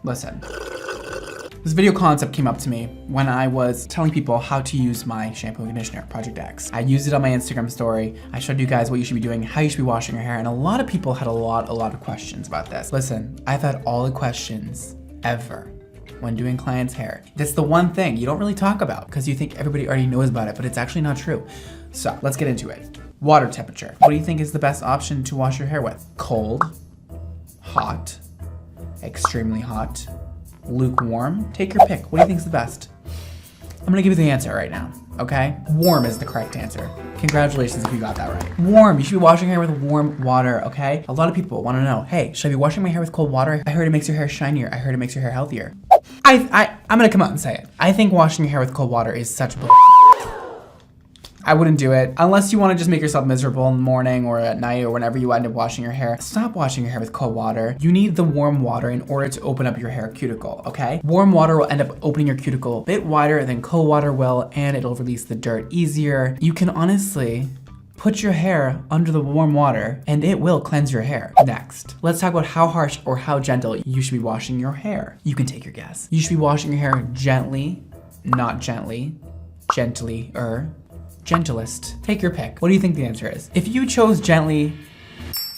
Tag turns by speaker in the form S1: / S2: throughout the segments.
S1: Listen. This video concept came up to me when I was telling people how to use my shampoo and conditioner, Project X. I used it on my Instagram story. I showed you guys what you should be doing, how you should be washing your hair, and a lot of people had a lot of questions about this. Listen, I've had all the questions ever when doing clients' hair. That's the one thing you don't really talk about because you think everybody already knows about it, but it's actually not true. So let's get into it. Water temperature. What do you think is the best option to wash your hair with? Cold, hot, extremely hot, lukewarm? Take your pick. What do you think is the best? I'm gonna give you the answer right now, okay? Warm is the correct answer. Congratulations if you got that right. Warm, you should be washing your hair with warm water, okay? A lot of people wanna know, hey, should I be washing my hair with cold water? I heard it makes your hair shinier. I heard it makes your hair healthier. I'm gonna come out and say it. I think washing your hair with cold water is such bull. I wouldn't do it unless you want to just make yourself miserable in the morning or at night or whenever you end up washing your hair. Stop washing your hair with cold water. You need the warm water in order to open up your hair cuticle, okay? Warm water will end up opening your cuticle a bit wider than cold water will, and it'll release the dirt easier. You can honestly put your hair under the warm water and it will cleanse your hair. Next, let's talk about how harsh or how gentle you should be washing your hair. You can take your guess. You should be washing your hair gently, not gently, gently-er, gentlest. Take your pick. What do you think the answer is? If you chose gently,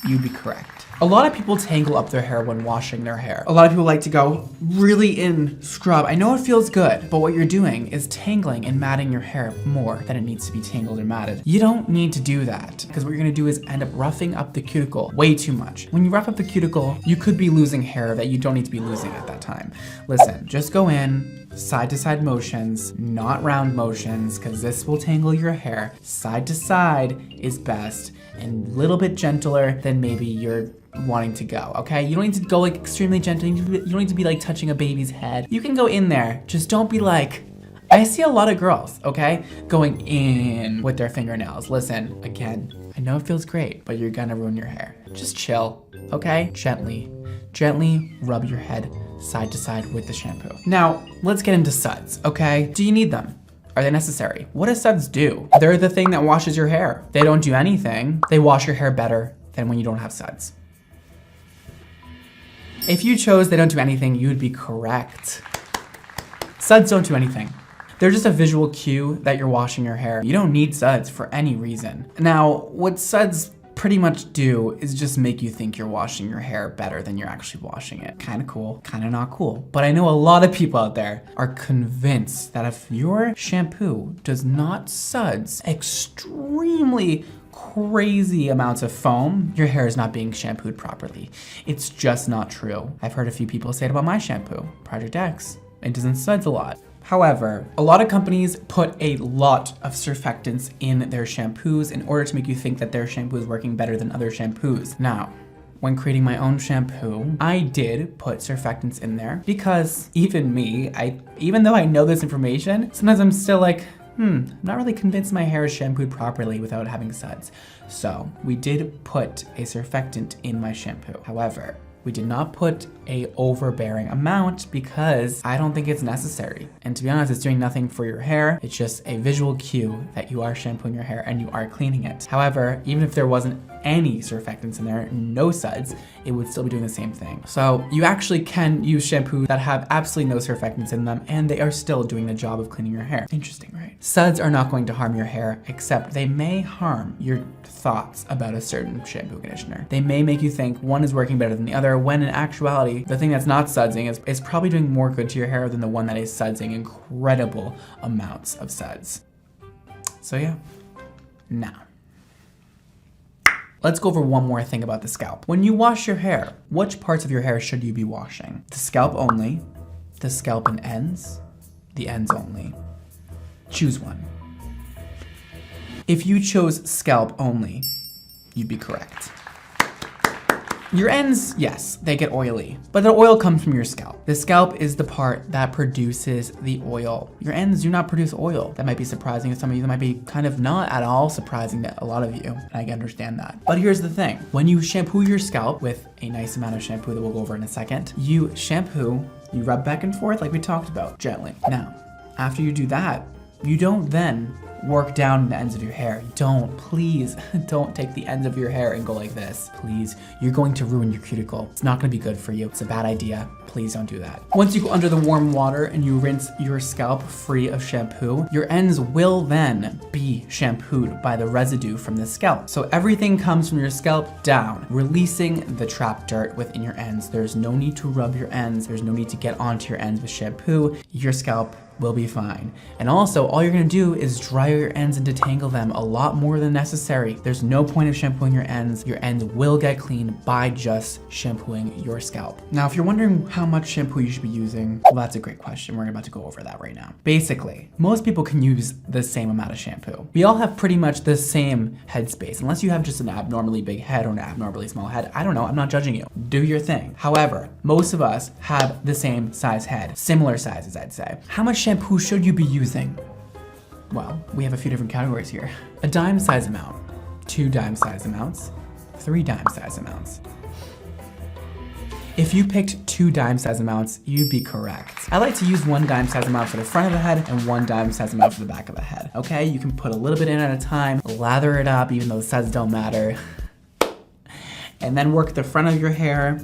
S1: you'd be correct. A lot of people tangle up their hair when washing their hair. A lot of people like to go really in scrub. I know it feels good, but what you're doing is tangling and matting your hair more than it needs to be tangled or matted. You don't need to do that because what you're gonna do is end up roughing up the cuticle way too much. When you rough up the cuticle, you could be losing hair that you don't need to be losing at that time. Listen, just go in, side to side motions, not round motions, because this will tangle your hair. Side to side is best and a little bit gentler than maybe you're wanting to go, okay? You don't need to go like extremely gentle. You don't need to be like touching a baby's head. You can go in there, just don't be like, I see a lot of girls, okay, going in with their fingernails. Listen, again, I know it feels great, but you're gonna ruin your hair. Just chill, okay? Gently rub your head side to side with the shampoo. Now, let's get into suds, okay? Do you need them? Are they necessary? What do suds do? They're the thing that washes your hair. They don't do anything. They wash your hair better than when you don't have suds. If you chose they don't do anything, you would be correct. Suds don't do anything. They're just a visual cue that you're washing your hair. You don't need suds for any reason. Now, what suds pretty much do is just make you think you're washing your hair better than you're actually washing it. Kind of cool, kind of not cool. But I know a lot of people out there are convinced that if your shampoo does not suds extremely crazy amounts of foam, your hair is not being shampooed properly. It's just not true. I've heard a few people say it about my shampoo, Project X. It doesn't suds a lot. However, a lot of companies put a lot of surfactants in their shampoos in order to make you think that their shampoo is working better than other shampoos. Now, when creating my own shampoo, I did put surfactants in there because even me, even though I know this information, sometimes I'm still like, I'm not really convinced my hair is shampooed properly without having suds. So we did put a surfactant in my shampoo. However, we did not put a overbearing amount because I don't think it's necessary. And to be honest, it's doing nothing for your hair. It's just a visual cue that you are shampooing your hair and you are cleaning it. However, even if there wasn't any surfactants in there, no suds, it would still be doing the same thing. So you actually can use shampoo that have absolutely no surfactants in them and they are still doing the job of cleaning your hair. Interesting, right? Suds are not going to harm your hair, except they may harm your thoughts about a certain shampoo conditioner. They may make you think one is working better than the other, when in actuality, the thing that's not sudsing is probably doing more good to your hair than the one that is sudsing incredible amounts of suds. So yeah, now, let's go over one more thing about the scalp. When you wash your hair, which parts of your hair should you be washing? The scalp only, the scalp and ends, the ends only. Choose one. If you chose scalp only, you'd be correct. Your ends, yes, they get oily, but the oil comes from your scalp. The scalp is the part that produces the oil. Your ends do not produce oil. That might be surprising to some of you. That might be kind of not at all surprising to a lot of you, and I can understand that. But here's the thing. When you shampoo your scalp with a nice amount of shampoo that we'll go over in a second, you shampoo, you rub back and forth like we talked about, gently. Now, after you do that, you don't then work down the ends of your hair. Please don't take the ends of your hair and go like this. Please, you're going to ruin your cuticle. It's not gonna be good for you. It's a bad idea. Please don't do that. Once you go under the warm water and you rinse your scalp free of shampoo, your ends will then be shampooed by the residue from the scalp. So everything comes from your scalp down, releasing the trapped dirt within your ends. There's no need to rub your ends. There's no need to get onto your ends with shampoo. Your scalp will be fine. And also, all you're gonna do is dry your ends and detangle them a lot more than necessary. There's no point of shampooing your ends. Your ends will get clean by just shampooing your scalp. Now, if you're wondering how much shampoo you should be using, well, that's a great question. We're about to go over that right now. Basically, most people can use the same amount of shampoo. We all have pretty much the same head space, unless you have just an abnormally big head or an abnormally small head. I don't know, I'm not judging you. Do your thing. However, most of us have the same size head, similar sizes, I'd say. How much shampoo should you be using? Well, we have a few different categories here. A dime size amount, 2 dime size amounts, 3 dime size amounts. If you picked 2 dime size amounts, you'd be correct. I like to use 1 dime size amount for the front of the head and 1 dime size amount for the back of the head. Okay, you can put a little bit in at a time, lather it up, even though the sizes don't matter. And then work the front of your hair,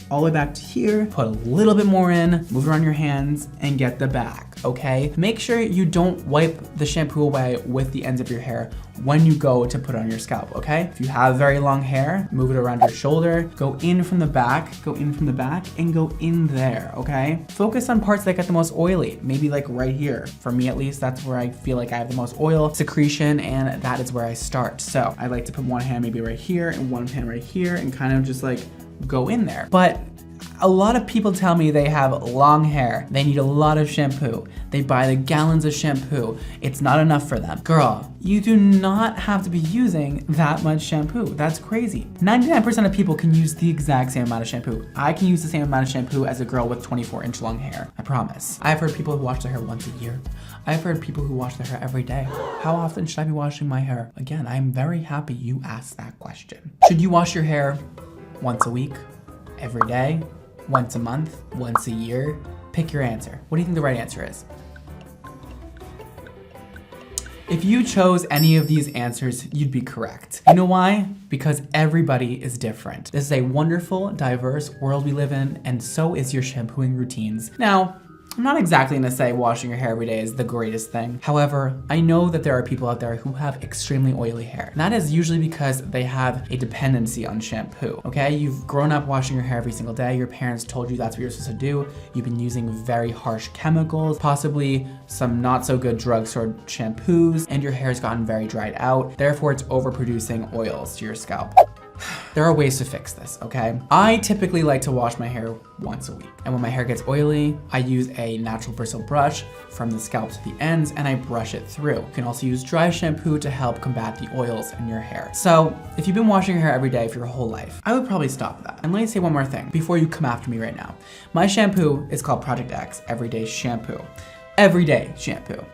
S1: all the way back to here, put a little bit more in, move around your hands, and get the back, okay? Make sure you don't wipe the shampoo away with the ends of your hair when you go to put it on your scalp, okay? If you have very long hair, move it around your shoulder, go in from the back, and go in there, okay? Focus on parts that get the most oily, maybe like right here. For me at least, that's where I feel like I have the most oil secretion, and that is where I start. So I like to put one hand maybe right here and one hand right here and kind of just like go in there. But a lot of people tell me they have long hair. They need a lot of shampoo. They buy the gallons of shampoo. It's not enough for them. Girl, you do not have to be using that much shampoo. That's crazy. 99% of people can use the exact same amount of shampoo. I can use the same amount of shampoo as a girl with 24-inch long hair. I promise. I've heard people who wash their hair once a year. I've heard people who wash their hair every day. How often should I be washing my hair? Again, I'm very happy you asked that question. Should you wash your hair once a week, every day, once a month, once a year? Pick your answer. What do you think the right answer is? If you chose any of these answers, you'd be correct. You know why? Because everybody is different. This is a wonderful, diverse world we live in, and so is your shampooing routines. Now, I'm not exactly gonna say washing your hair every day is the greatest thing. However, I know that there are people out there who have extremely oily hair. And that is usually because they have a dependency on shampoo, okay? You've grown up washing your hair every single day. Your parents told you that's what you're supposed to do. You've been using very harsh chemicals, possibly some not so good drugstore shampoos, and your hair's gotten very dried out. Therefore, it's overproducing oils to your scalp. There are ways to fix this, okay? I typically like to wash my hair once a week. And when my hair gets oily, I use a natural bristle brush from the scalp to the ends and I brush it through. You can also use dry shampoo to help combat the oils in your hair. So if you've been washing your hair every day for your whole life, I would probably stop that. And let me say one more thing before you come after me right now. My shampoo is called Project X Everyday Shampoo. Everyday shampoo.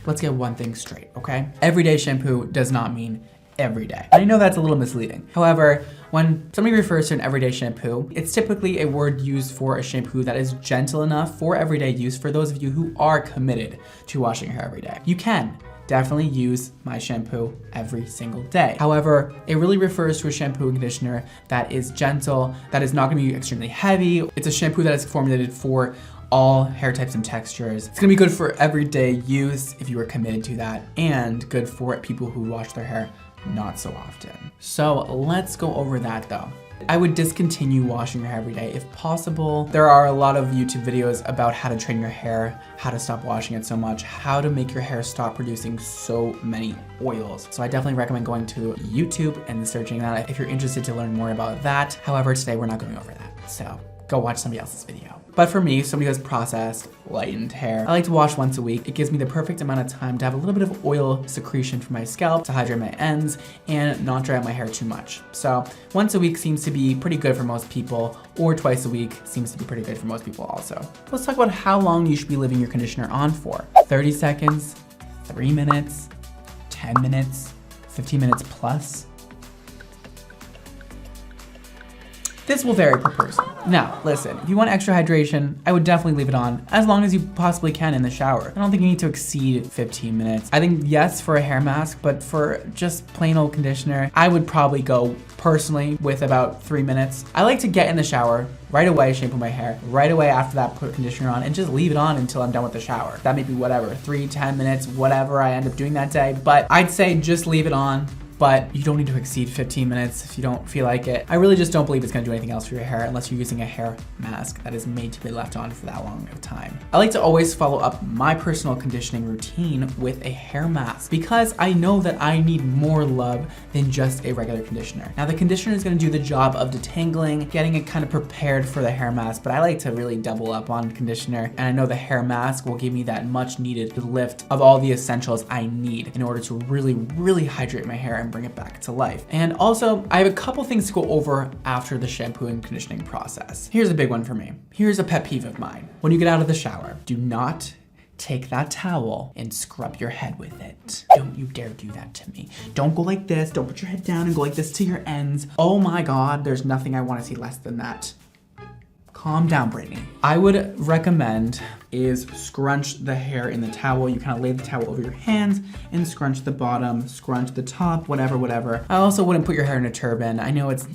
S1: Let's get one thing straight, okay? Everyday shampoo does not mean every day. I know that's a little misleading. However, when somebody refers to an everyday shampoo, it's typically a word used for a shampoo that is gentle enough for everyday use for those of you who are committed to washing your hair every day. You can definitely use my shampoo every single day. However, it really refers to a shampoo and conditioner that is gentle, that is not gonna be extremely heavy. It's a shampoo that is formulated for all hair types and textures. It's gonna be good for everyday use if you are committed to that, and good for people who wash their hair not so often. So let's go over that though. I would discontinue washing your hair every day if possible. There are a lot of YouTube videos about how to train your hair, how to stop washing it so much, how to make your hair stop producing so many oils. So I definitely recommend going to YouTube and searching that if you're interested to learn more about that. However, today we're not going over that. So go watch somebody else's video. But for me, somebody who has processed, lightened hair, I like to wash once a week. It gives me the perfect amount of time to have a little bit of oil secretion from my scalp to hydrate my ends and not dry out my hair too much. So once a week seems to be pretty good for most people, or twice a week seems to be pretty good for most people also. Let's talk about how long you should be leaving your conditioner on for. 30 seconds, 3 minutes, 10 minutes, 15 minutes plus. This will vary per person. Now, listen, if you want extra hydration, I would definitely leave it on as long as you possibly can in the shower. I don't think you need to exceed 15 minutes. I think yes for a hair mask, but for just plain old conditioner, I would probably go personally with about 3 minutes. I like to get in the shower right away, shampoo my hair, right away after that, put conditioner on and just leave it on until I'm done with the shower. That may be whatever, 3, 10 minutes, whatever I end up doing that day, but I'd say just leave it on. But you don't need to exceed 15 minutes if you don't feel like it. I really just don't believe it's gonna do anything else for your hair unless you're using a hair mask that is made to be left on for that long of time. I like to always follow up my personal conditioning routine with a hair mask because I know that I need more love than just a regular conditioner. Now the conditioner is gonna do the job of detangling, getting it kind of prepared for the hair mask, but I like to really double up on conditioner, and I know the hair mask will give me that much needed lift of all the essentials I need in order to really hydrate my hair and bring it back to life. And also, I have a couple things to go over after the shampoo and conditioning process. Here's a big one for me. Here's a pet peeve of mine. When you get out of the shower, do not take that towel and scrub your head with it. Don't you dare do that to me. Don't go like this. Don't put your head down and go like this to your ends. Oh my God, there's nothing I want to see less than that. Calm down, Brittany. I would recommend is scrunch the hair in the towel. You kind of lay the towel over your hands and scrunch the bottom, scrunch the top, whatever. I also wouldn't put your hair in a turban. I know it's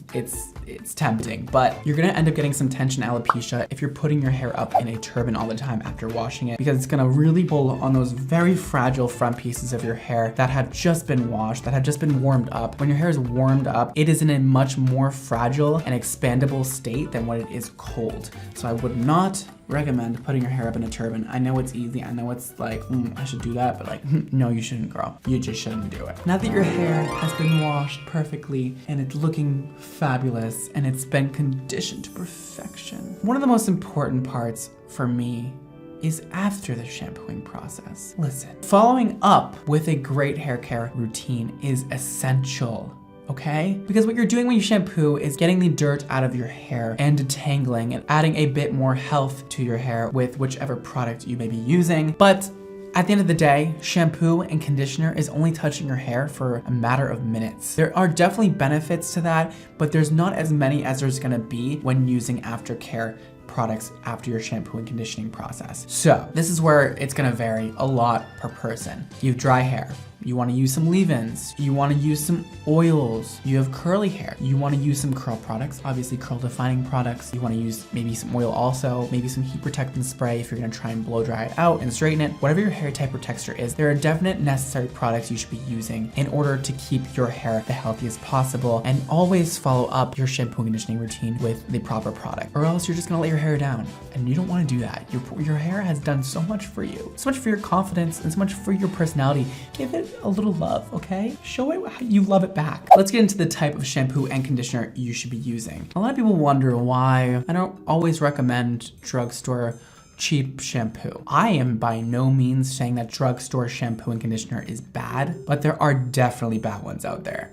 S1: tempting, but you're gonna end up getting some tension alopecia if you're putting your hair up in a turban all the time after washing it, because it's gonna really pull on those very fragile front pieces of your hair that have just been washed, that have just been warmed up. When your hair is warmed up, it is in a much more fragile and expandable state than when it is cold. So I would not recommend putting your hair up in a turban. I know it's easy. I know it's like, I should do that, but like, no, you shouldn't, girl. You just shouldn't do it. Now that your hair has been washed perfectly and it's looking fabulous and it's been conditioned to perfection, one of the most important parts for me is after the shampooing process. Listen, following up with a great hair care routine is essential. Okay? Because what you're doing when you shampoo is getting the dirt out of your hair and detangling and adding a bit more health to your hair with whichever product you may be using. But at the end of the day, shampoo and conditioner is only touching your hair for a matter of minutes. There are definitely benefits to that, but there's not as many as there's gonna be when using aftercare products after your shampoo and conditioning process. So this is where it's gonna vary a lot per person. You have dry hair. You wanna use some leave-ins. You wanna use some oils. You have curly hair. You wanna use some curl products, obviously curl defining products. You wanna use maybe some oil also, maybe some heat protectant spray if you're gonna try and blow dry it out and straighten it. Whatever your hair type or texture is, there are definite necessary products you should be using in order to keep your hair the healthiest possible, and always follow up your shampoo and conditioning routine with the proper product, or else you're just gonna let your hair down, and you don't wanna do that. Your hair has done so much for you, so much for your confidence and so much for your personality. Give it a little love, okay? Show it how you love it back. Let's get into the type of shampoo and conditioner you should be using. A lot of people wonder why I don't always recommend drugstore cheap shampoo. I am by no means saying that drugstore shampoo and conditioner is bad, but there are definitely bad ones out there.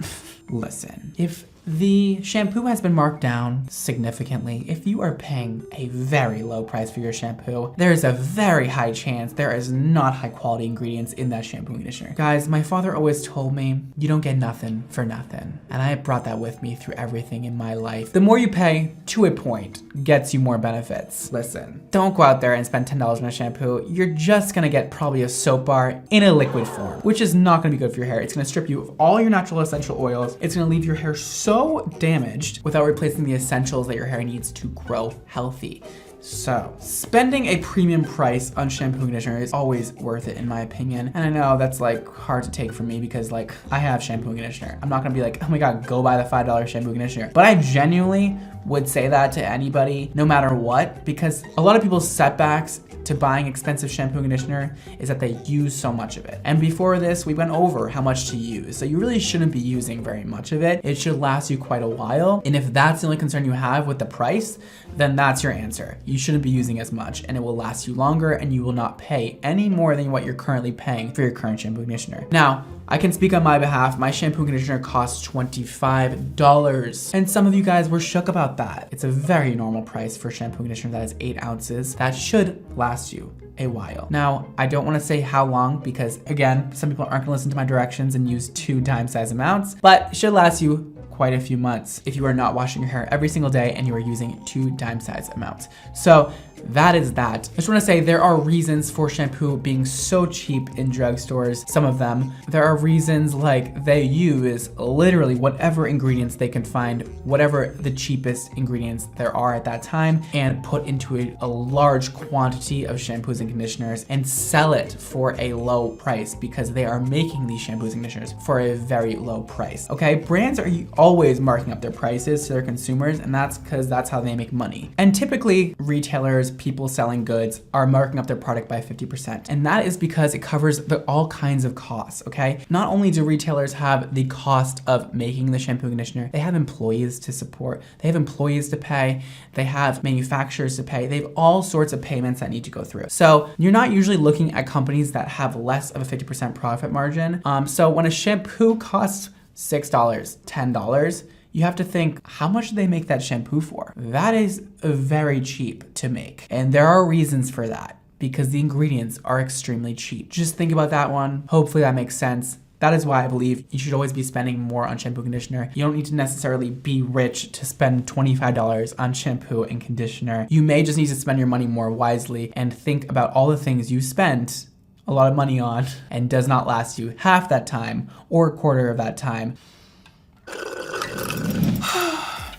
S1: Listen, if the shampoo has been marked down significantly, if you are paying a very low price for your shampoo, there is a very high chance there is not high quality ingredients in that shampoo and conditioner. Guys, my father always told me, you don't get nothing for nothing. And I have brought that with me through everything in my life. The more you pay, to a point, gets you more benefits. Listen, don't go out there and spend $10 on a shampoo. You're just gonna get probably a soap bar in a liquid form, which is not gonna be good for your hair. It's gonna strip you of all your natural essential oils. It's gonna leave your hair so damaged without replacing the essentials that your hair needs to grow healthy. So, spending a premium price on shampoo and conditioner is always worth it in my opinion. And I know that's like hard to take from me because like I have shampoo and conditioner. I'm not gonna be like, oh my God, go buy the $5 shampoo and conditioner. But I genuinely would say that to anybody, no matter what, because a lot of people's setbacks to buying expensive shampoo and conditioner is that they use so much of it. And before this, we went over how much to use. So you really shouldn't be using very much of it. It should last you quite a while. And if that's the only concern you have with the price, then that's your answer. You shouldn't be using as much and it will last you longer and you will not pay any more than what you're currently paying for your current shampoo and conditioner. Now, I can speak on my behalf. My shampoo and conditioner costs $25. And some of you guys were shook about that. It's a very normal price for shampoo and conditioner that is 8 ounces. That should last you a while. Now, I don't want to say how long because again, some people aren't gonna listen to my directions and use 2 dime size amounts, but it should last you quite a few months if you are not washing your hair every single day and you are using 2 dime-sized amounts. So that is that. I just want to say there are reasons for shampoo being so cheap in drugstores. Some of them. There are reasons like they use literally whatever ingredients they can find, whatever the cheapest ingredients there are at that time, and put into a large quantity of shampoos and conditioners and sell it for a low price because they are making these shampoos and conditioners for a very low price. Okay, brands are always marking up their prices to their consumers, and that's because that's how they make money. And typically retailers, people selling goods, are marking up their product by 50%. And that is because it covers all kinds of costs, okay? Not only do retailers have the cost of making the shampoo and conditioner, they have employees to support, they have employees to pay, they have manufacturers to pay, they have all sorts of payments that need to go through. So you're not usually looking at companies that have less of a 50% profit margin. So when a shampoo costs $6, $10, you have to think, how much do they make that shampoo for? That is very cheap to make. And there are reasons for that because the ingredients are extremely cheap. Just think about that one. Hopefully that makes sense. That is why I believe you should always be spending more on shampoo and conditioner. You don't need to necessarily be rich to spend $25 on shampoo and conditioner. You may just need to spend your money more wisely and think about all the things you spent a lot of money on and does not last you half that time or a quarter of that time.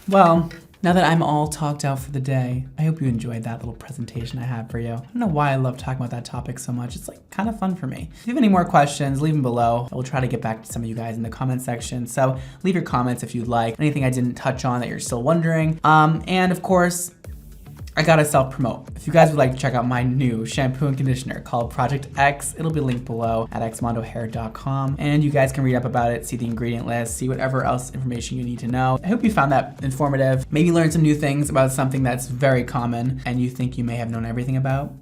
S1: Well, now that I'm all talked out for the day, I hope you enjoyed that little presentation I have for you. I don't know why I love talking about that topic so much. It's like kind of fun for me. If you have any more questions, leave them below. I will try to get back to some of you guys in the comment section. So leave your comments if you'd like. Anything I didn't touch on that you're still wondering. And of course, I gotta self-promote. If you guys would like to check out my new shampoo and conditioner called Project X, it'll be linked below at xmondohair.com. And you guys can read up about it, see the ingredient list, see whatever else information you need to know. I hope you found that informative. Maybe learn some new things about something that's very common and you think you may have known everything about.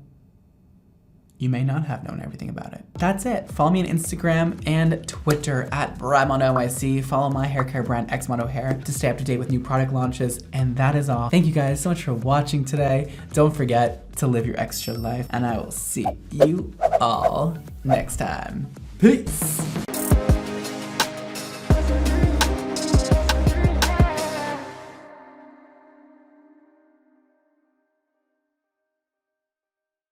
S1: You may not have known everything about it. That's it. Follow me on Instagram and Twitter at BradmondoNYC. Follow my hair care brand, Xmondo Hair, to stay up to date with new product launches. And that is all. Thank you guys so much for watching today. Don't forget to live your extra life, and I will see you all next time. Peace.